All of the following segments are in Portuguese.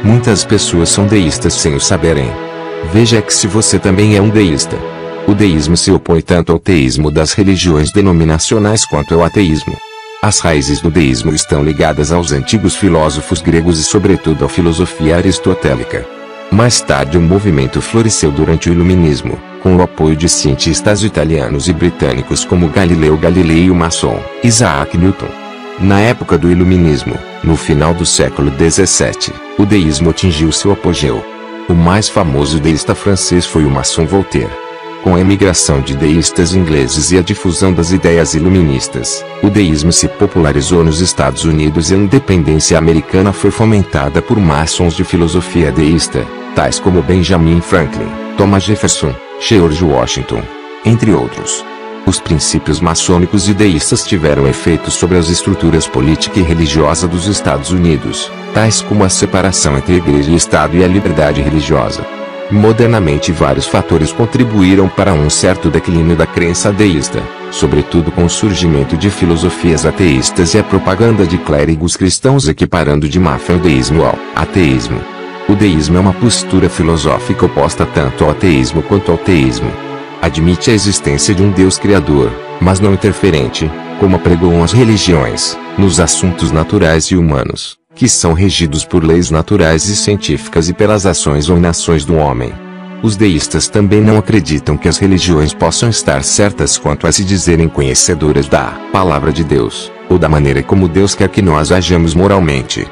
Muitas pessoas são deístas sem o saberem. Veja que se você também é um deísta. O deísmo se opõe tanto ao teísmo das religiões denominacionais quanto ao ateísmo. As raízes do deísmo estão ligadas aos antigos filósofos gregos e sobretudo à filosofia aristotélica. Mais tarde o movimento floresceu durante o Iluminismo, com o apoio de cientistas italianos e britânicos como Galileu Galilei e o maçom Isaac Newton. Na época do Iluminismo, no final do século XVII, o deísmo atingiu seu apogeu. O mais famoso deísta francês foi o maçom Voltaire. Com a emigração de deístas ingleses e a difusão das ideias iluministas, o deísmo se popularizou nos Estados Unidos e a independência americana foi fomentada por maçons de filosofia deísta, tais como Benjamin Franklin, Thomas Jefferson, George Washington, entre outros. Os princípios maçônicos e deístas tiveram efeitos sobre as estruturas política e religiosa dos Estados Unidos, tais como a separação entre igreja e Estado e a liberdade religiosa. Modernamente vários fatores contribuíram para um certo declínio da crença deísta, sobretudo com o surgimento de filosofias ateístas e a propaganda de clérigos cristãos equiparando de má fé o deísmo ao ateísmo. O deísmo é uma postura filosófica oposta tanto ao ateísmo quanto ao teísmo. Admite a existência de um Deus criador, mas não interferente, como apregoam as religiões, nos assuntos naturais e humanos, que são regidos por leis naturais e científicas e pelas ações ou inações do homem. Os deístas também não acreditam que as religiões possam estar certas quanto a se dizerem conhecedoras da palavra de Deus, ou da maneira como Deus quer que nós hajamos moralmente.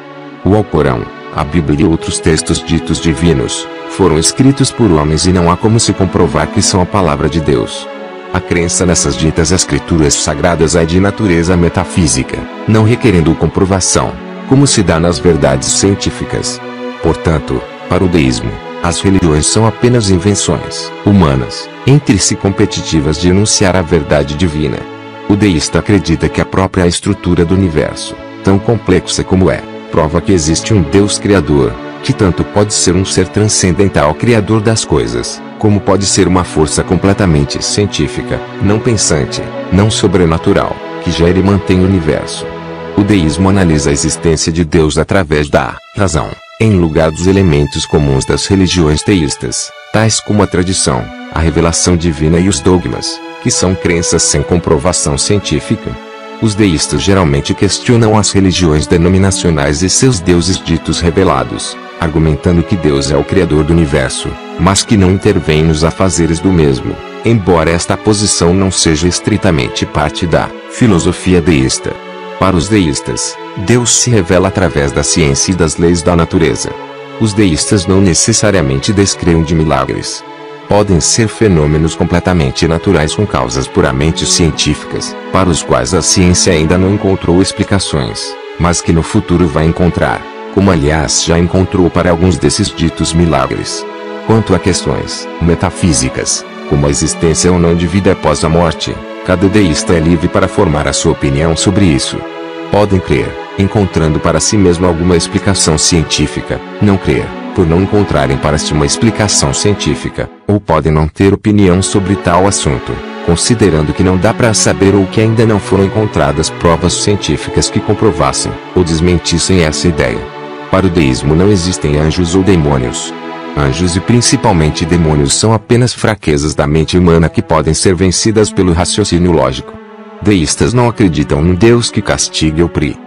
O Alcorão, a Bíblia e outros textos ditos divinos, foram escritos por homens e não há como se comprovar que são a palavra de Deus. A crença nessas ditas escrituras sagradas é de natureza metafísica, não requerendo comprovação, como se dá nas verdades científicas. Portanto, para o deísmo, as religiões são apenas invenções humanas, entre si competitivas de enunciar a verdade divina. O deísta acredita que a própria estrutura do universo, tão complexa como é, prova que existe um Deus criador, que tanto pode ser um ser transcendental criador das coisas, como pode ser uma força completamente científica, não pensante, não sobrenatural, que gera e mantém o universo. O deísmo analisa a existência de Deus através da razão, em lugar dos elementos comuns das religiões teístas, tais como a tradição, a revelação divina e os dogmas, que são crenças sem comprovação científica. Os deístas geralmente questionam as religiões denominacionais e seus deuses ditos revelados, argumentando que Deus é o criador do universo, mas que não intervém nos afazeres do mesmo, embora esta posição não seja estritamente parte da filosofia deísta. Para os deístas, Deus se revela através da ciência e das leis da natureza. Os deístas não necessariamente descreem de milagres. Podem ser fenômenos completamente naturais com causas puramente científicas, para os quais a ciência ainda não encontrou explicações, mas que no futuro vai encontrar, como aliás já encontrou para alguns desses ditos milagres. Quanto a questões metafísicas, como a existência ou não de vida após a morte, cada deísta é livre para formar a sua opinião sobre isso. Podem crer, encontrando para si mesmo alguma explicação científica, não crer, por não encontrarem para si uma explicação científica, ou podem não ter opinião sobre tal assunto, considerando que não dá para saber ou que ainda não foram encontradas provas científicas que comprovassem ou desmentissem essa ideia. Para o deísmo não existem anjos ou demônios. Anjos e principalmente demônios são apenas fraquezas da mente humana que podem ser vencidas pelo raciocínio lógico. Deístas não acreditam num Deus que castigue ou oprime.